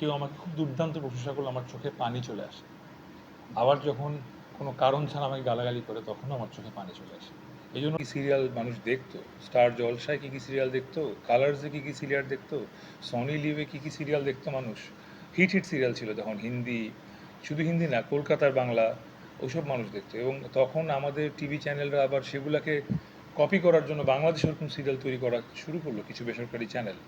কেউ আমাকে খুব দুর্দান্ত প্রশংসা করলে আমার চোখে পানি চলে আসে। আবার যখন কোনো কারণ ছাড়া আমাকে গালাগালি করে তখনও আমার চোখে পানি চলে আসে। এই জন্য সিরিয়াল মানুষ দেখতো, স্টার জলসায় কী কী সিরিয়াল দেখতো, কালার্সে কী কী সিরিয়াল দেখতো, সনি লিভে কী কী সিরিয়াল দেখতো মানুষ। হিট হিট সিরিয়াল ছিল তখন, হিন্দি, শুধু হিন্দি না, কলকাতার বাংলা, ওইসব মানুষ দেখতো। এবং তখন আমাদের টিভি চ্যানেলরা আবার সেগুলাকে কপি করার জন্য বাংলাদেশে ওরকম সিরিয়াল তৈরি করা শুরু করলো কিছু বেসরকারি চ্যানেল।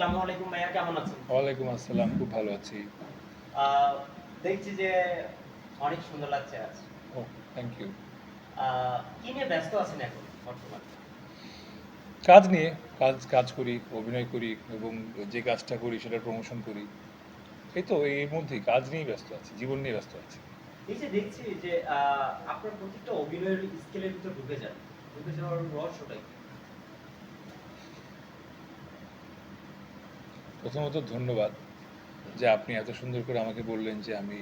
আসসালামু আলাইকুম ভাইয়া, কেমন আছেন? ওয়ালাইকুম আসসালাম, খুব ভালো আছি। আহ, দেখছি যে অনেক সুন্দর লাগছে আজ। ও, থ্যাংক ইউ। কি নিয়ে ব্যস্ত আছেন এখন বর্তমানে? কাজ নিয়ে, কাজ কাজ করি, অভিনয় করি, এবং যে কাজটা করি সেটার প্রমোশন করি। এই তো এর মধ্যেই কাজ নিয়েই ব্যস্ত আছি, জীবন নিয়ে ব্যস্ত আছি। এই যে দেখছি যে আপনার প্রত্যেকটা অভিনয়ের স্কেলের ভিতর ঢুকে যাওয়ার রহস্যটাই কি? প্রথমত ধন্যবাদ যে আপনি এত সুন্দর করে আমাকে বললেন যে আমি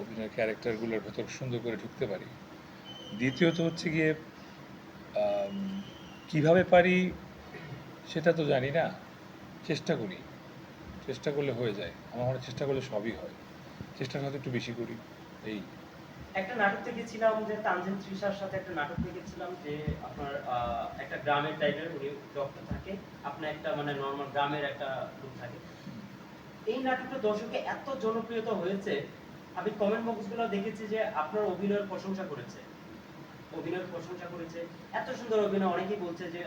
অভিনয়ের ক্যারেক্টারগুলোর ভেতর সুন্দর করে ঢুকতে পারি। দ্বিতীয়ত হচ্ছে গিয়ে আম, কিভাবে পারি সেটা তো জানি না, চেষ্টা করি, চেষ্টা করলে হয়ে যায়। আমার মনে হয় চেষ্টা করলে সবই হয়, চেষ্টাটা হয়তো একটু বেশি করি, এই। একটা নাটক দেখেছিলাম যে তানজিন তৃষার সাথে একটা নাটক দেখেছিলাম যে আপনার একটা গ্রামের টাইপের উনি ডক্টর থাকে, আপনার একটা মানে নর্মাল গ্রামের একটা লোক থাকে। এই নাটকটা দর্শকে এত জনপ্রিয়তা হয়েছে, আমি কমেন্ট বক্সগুলো দেখেছি যে আপনার অভিনয়ের প্রশংসা করেছে, এত সুন্দর অভিনয়। অনেকেই বলছে যে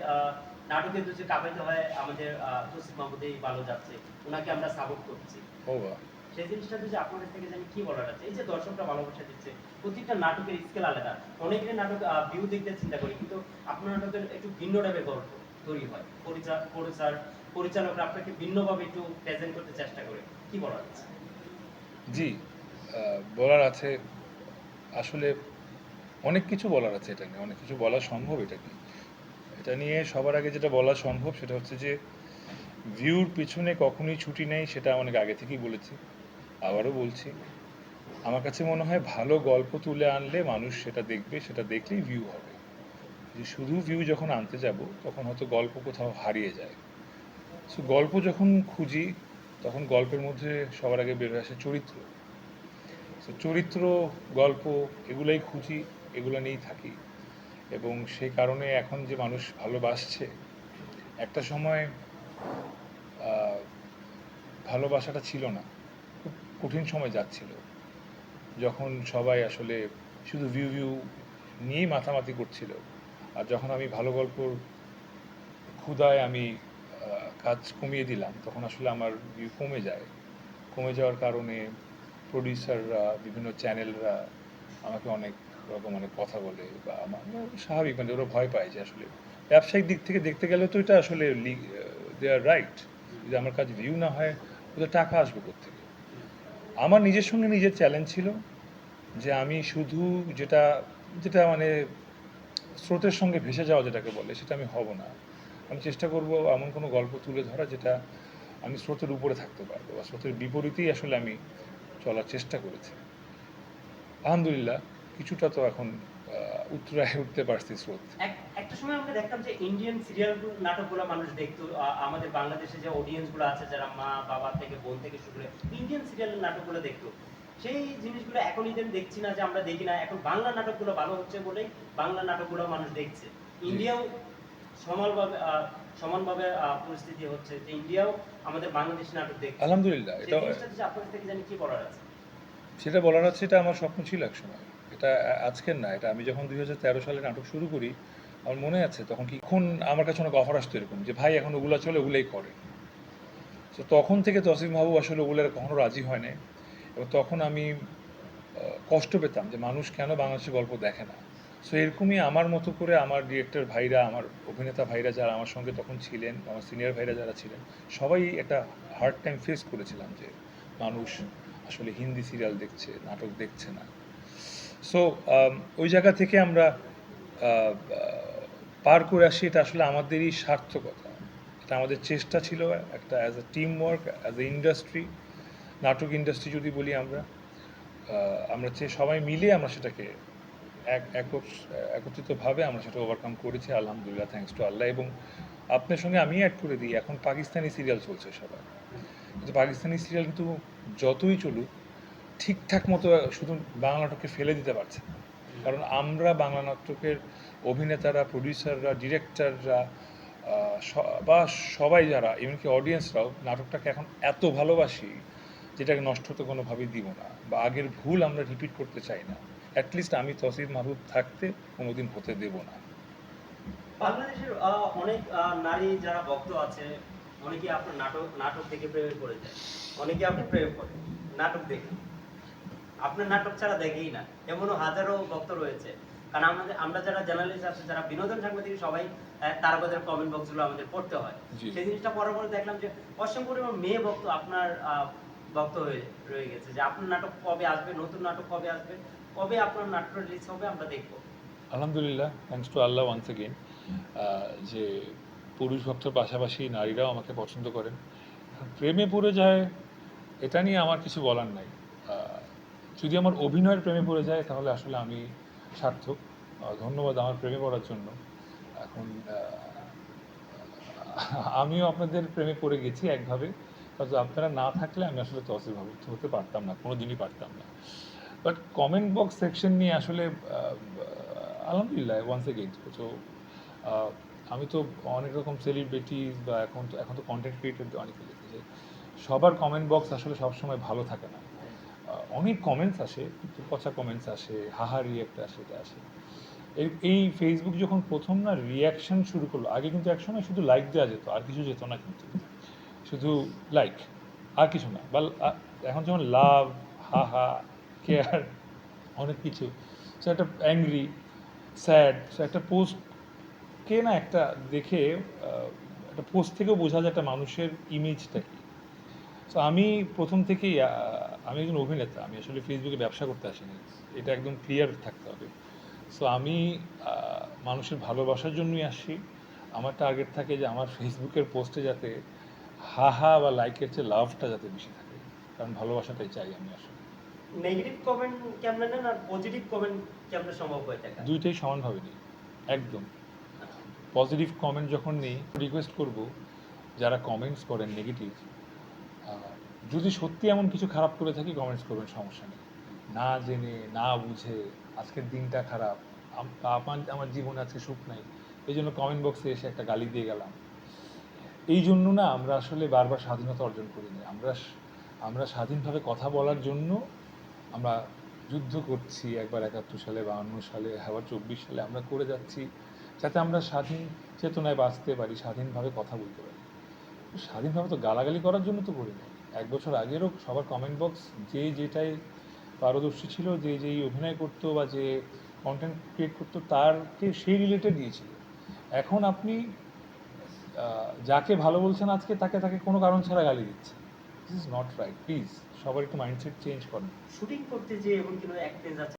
নাটকে তো যে কাঁপাইতে হয় আমাদের তসিফ মাহমুদই ভালো যাচ্ছে, ওনাকে আমরা সাপোর্ট করছি। ও বা, সেই জিনিসটা যে আপনাদের থেকে জানি কি বলার আছে, এই যে দর্শকরা ভালোবাসা দিচ্ছে, প্রত্যেকটা নাটকের স্কেল আলাদা। অনেকের নাটক ভিউ দেখতে চিন্তা করি, কিন্তু আপনার নাটকের একটু ভিন্ন টাইপের গল্প তৈরি হয়, পরিচালকরা আপনাকে ভিন্নভাবে একটু প্রেজেন্ট করতে চেষ্টা করে। কি বলার আছে? জি, বলার আছে। আসলে অনেক কিছু বলার আছে এটা নিয়ে, অনেক কিছু বলা সম্ভব এটা নিয়ে। এটা নিয়ে সবার আগে যেটা বলা সম্ভব সেটা হচ্ছে যে ভিউর পিছনে কখনোই ছুটি নেই, সেটা অনেক আগে থেকেই বলেছি, আবারও বলছি। আমার কাছে মনে হয় ভালো গল্প তুলে আনলে মানুষ সেটা দেখবে, সেটা দেখলেই ভিউ হবে। যে শুধু ভিউ যখন আনতে যাব তখন হয়তো গল্প কোথাও হারিয়ে যায়। সো গল্প যখন খুঁজি তখন গল্পের মধ্যে সবার আগে বের হয়ে আসে চরিত্র। সো চরিত্র, গল্প, এগুলাই খুঁজি, এগুলো নিয়েই থাকি। এবং সেই কারণে এখন যে মানুষ ভালোবাসছে, একটা সময় ভালোবাসাটা ছিল না, খুব কঠিন সময় যাচ্ছিল, যখন সবাই আসলে শুধু ভিউ ভিউ নিয়েই মাতামাতি করছিল। আর যখন আমি ভালো গল্পর ক্ষুধায় আমি কাজ কমিয়ে দিলাম, তখন আসলে আমার ভিউ কমে যায়। কমে যাওয়ার কারণে প্রডিউসাররা, বিভিন্ন চ্যানেলরা আমাকে অনেক রকম অনেক কথা বলে, বা আমার স্বাভাবিক, মানে ওরা ভয় পায় যে আসলে ব্যবসায়িক দিক থেকে দেখতে গেলে তো এটা আসলে দে আর রাইট। যদি আমার কাজ ভিউ না হয় ওদের টাকা আসবে কোত্থেকে। আমার নিজের সঙ্গে নিজের চ্যালেঞ্জ ছিল যে আমি শুধু যেটা যেটা মানে স্রোতের সঙ্গে ভেসে যাওয়া যেটাকে বলে, সেটা আমি হব না। আমি চেষ্টা করব এমন কোনো গল্প তুলে ধরা যেটা আমি স্রোতের উপরে থাকতে পারবো, বা স্রোতের বিপরীতেই আসলে আমি চলার চেষ্টা করেছি। আলহামদুলিল্লাহ, কিছুটা তো এখন উত্তরায় উঠতে পারছি স্রোত। একটা সময় আমরা দেখতাম যে ইন্ডিয়ান সিরিয়াল নাটকগুলো মানুষ দেখতো, আমাদের বাংলাদেশে যে অডিয়েন্স গুলো আছে যারা মা বাবা থেকে বোন থেকে শুরু করে ইন্ডিয়ান সিরিয়ালের নাটকগুলো দেখতো, সেই জিনিসগুলো এখন ইদানিং দেখছি না, যে আমরা দেখি না। এখন বাংলা নাটকগুলো ভালো হচ্ছে বলেই বাংলা নাটকগুলো মানুষ দেখছে। ইন্ডিয়াও সমানভাবে সমানভাবে পরিস্থিতি হচ্ছে যে ইন্ডিয়াও আমাদের বাংলাদেশি নাটক দেখছে। আলহামদুলিল্লাহ, সেই এটা জিনিসটা যে আপনাদের থেকে জানি কি বলার আছে? সেটা বলার আছে, এটা আমার স্বপ্ন ছিল এক সময়। এটা আজকের না, এটা আমি যখন 2013 সালে নাটক শুরু করি, আমার মনে আছে তখন কি, এখন আমার কাছে অনেক অফার আসতো এরকম যে ভাই এখন ওগুলো চলে, ওগুলোই করে। তো তখন থেকে তসিফ মাহবুব আসলে ওগুলোর কখনো রাজি হয় না। এবং তখন আমি কষ্ট পেতাম যে মানুষ কেন বাংলাদেশের গল্প দেখে না। সো এরকমই আমার মতো করে আমার ডিরেক্টর ভাইরা, আমার অভিনেতা ভাইরা যারা আমার সঙ্গে তখন ছিলেন, আমার সিনিয়র ভাইরা যারা ছিলেন, সবাই একটা হার্ড টাইম ফেস করেছিলাম যে মানুষ আসলে হিন্দি সিরিয়াল দেখছে, নাটক দেখছে না। সো ওই জায়গা থেকে আমরা আহ, পার করে আসি, এটা আসলে আমাদেরই সার্থকতা। এটা আমাদের চেষ্টা ছিল, একটা as a team work, as a industry, নাটক ইন্ডাস্ট্রি যদি বলি আমরা, আমরা সবাই মিলে আমরা সেটাকে একত্রিতভাবে আমরা সেটা ওভারকাম করেছি আলহামদুলিল্লাহ, থ্যাঙ্কস টু আল্লাহ। এবং আপনার সঙ্গে আমি অ্যাড করে দিই, এখন পাকিস্তানি সিরিয়াল চলছে সবার, কিন্তু পাকিস্তানি সিরিয়াল কিন্তু যতই চলুক ঠিকঠাক মতো শুধু বাংলা নাটককে ফেলে দিতে পারছে না। কারণ আমরা বাংলা নাটকের অভিনেতারা, প্রডিউসাররা, ডিরেক্টররা বা সবাই যারা, এমনকি অডিয়েন্সরাও নাটকটাকে এখন এত ভালোবাসি, যেটাকে নষ্ট হতে কোনোভাবেই দিব না, বা আগের ভুল আমরা রিপিট করতে চাই না। অ্যাটলিস্ট আমি তসিফ মাহবুব থাকতে কোনোদিন হতে দেব না। বাংলাদেশের অনেক নারী যারা ভক্ত আছে, অনেকে আপনার নাটক দেখে প্রেমে পড়ে যায়, অনেকে আপনি প্রেমে পড়ে নাটক দেখে, আপনার নাটক ছাড়া দেখেই না, এমনও হাজারো ভক্ত রয়েছে। কারণ আমরা যারা জার্নালিস্ট আছে, যারা বিনোদন সাংবাদিক, সবাই তারকাদের কমেন্ট বক্সগুলো আমাদের পড়তে হয়। জি। সেই জিনিসটা পরে পরে দেখলাম যে অসংখ্য পরিমাণ মেয়ে ভক্ত আপনার ভক্ত হয়ে রয়ে গেছে, যে আপনার নাটক কবে আসবে, নতুন নাটক কবে আসবে, কবে আপনার নাটক রিলিজ হবে, আমরা দেখবো। আলহামদুলিল্লাহ, thanks to Allah once again, যে পুরুষ ভক্তর পাশাপাশি নারীরাও আমাকে পছন্দ করেন। প্রেমে পড়ে যায় এটা নিয়ে আমার কিছু বলার নাই। যদি আমার অভিনয়ের প্রেমে পড়ে যায় তাহলে আসলে আমি সার্থক। ধন্যবাদ আমার প্রেমে পড়ার জন্য। এখন আমিও আপনাদের প্রেমে পড়ে গেছি একভাবে, হয়তো আপনারা না থাকলে আমি আসলে তসিফ হতে পারতাম না, কোনো দিনই পারতাম না। বাট কমেন্ট বক্স সেকশন নিয়ে আসলে আলহামদুলিল্লাহ ওয়ান্স এগেইন। তো আমি তো অনেক রকম সেলিব্রিটিজ বা এখন তো কন্টেন্ট ক্রিয়েটর অনেকে দেখেছি, সবার কমেন্ট বক্স আসলে সবসময় ভালো থাকে না। অনেক কমেন্টস আসে, কিন্তু পচা কমেন্টস আসে, হাহা রিয়েক্ট আসে, এটা আসে। এই ফেসবুক যখন প্রথম না রিয়াকশন শুরু করলো, আগে কিন্তু একসময় শুধু লাইক দেওয়া যেত, আর কিছু যেত না, কিন্তু শুধু লাইক, আর কিছু না। বা এখন যেমন লাভ, হাহা, কেয়ার, অনেক কিছু। সো একটা অ্যাংরি, স্যাড, সো একটা পোস্ট কে না একটা দেখে একটা পোস্ট থেকেও বোঝা যায় একটা মানুষের ইমেজটা কি। সো আমি প্রথম থেকেই আমি একজন অভিনেতা, আমি আসলে ফেসবুকে ব্যবসা করতে আসিনি, এটা একদম ক্লিয়ার থাকতে হবে। সো আমি মানুষের ভালোবাসার জন্যই আসি। আমার টার্গেট থাকে যে আমার ফেসবুকের পোস্টে যাতে হাহা বা লাইকের চেয়ে লাভটা যাতে বেশি থাকে, কারণ ভালোবাসাটাই চাই আমি আসলে। নেগেটিভ কমেন্ট কেমনে নেন, আর পজিটিভ কমেন্ট কেমনে সম্ভব হয়ে থাকে? দুইটাই সমানভাবে নিই, একদম। পজিটিভ কমেন্ট যখন নেই, রিকোয়েস্ট করব যারা কমেন্টস করেন নেগেটিভ, যদি সত্যি এমন কিছু খারাপ করে থাকি কমেন্টস করবেন, সমস্যা নেই। না জেনে না বুঝে আজকের দিনটা খারাপ, আমার জীবনে আজকে সুখ নাই, এই জন্য কমেন্ট বক্সে এসে একটা গালি দিয়ে গেলাম, এই জন্য না আমরা আসলে বারবার স্বাধীনতা অর্জন করিনি। আমরা স্বাধীনভাবে কথা বলার জন্য আমরা যুদ্ধ করছি, একবার ৭১ সালে, ৫২ সালে, আবার ২৪ সালে আমরা করে যাচ্ছি, যাতে আমরা স্বাধীন চেতনায় বাঁচতে পারি, স্বাধীনভাবে কথা বলতে পারি। স্বাধীনভাবে তো গালাগালি করার জন্য তো করি না। ১ বছর আগেরও সবার কমেন্ট বক্স যে যেটাই পারদর্শী ছিল, যে যেই অভিনয় করতো বা যে কন্টেন্ট ক্রিয়েট করতো, তারকে সেই রিলেটেড দিয়েছিল। এখন আপনি যাকে ভালো বলছেন আজকে, তাকে কোনো কারণ ছাড়া গালি দিচ্ছে। This is not right. Please সবার একটু মাইন্ডসেট চেঞ্জ করেন। শুটিং করতে যে এমন কোনো এক পেজ আছে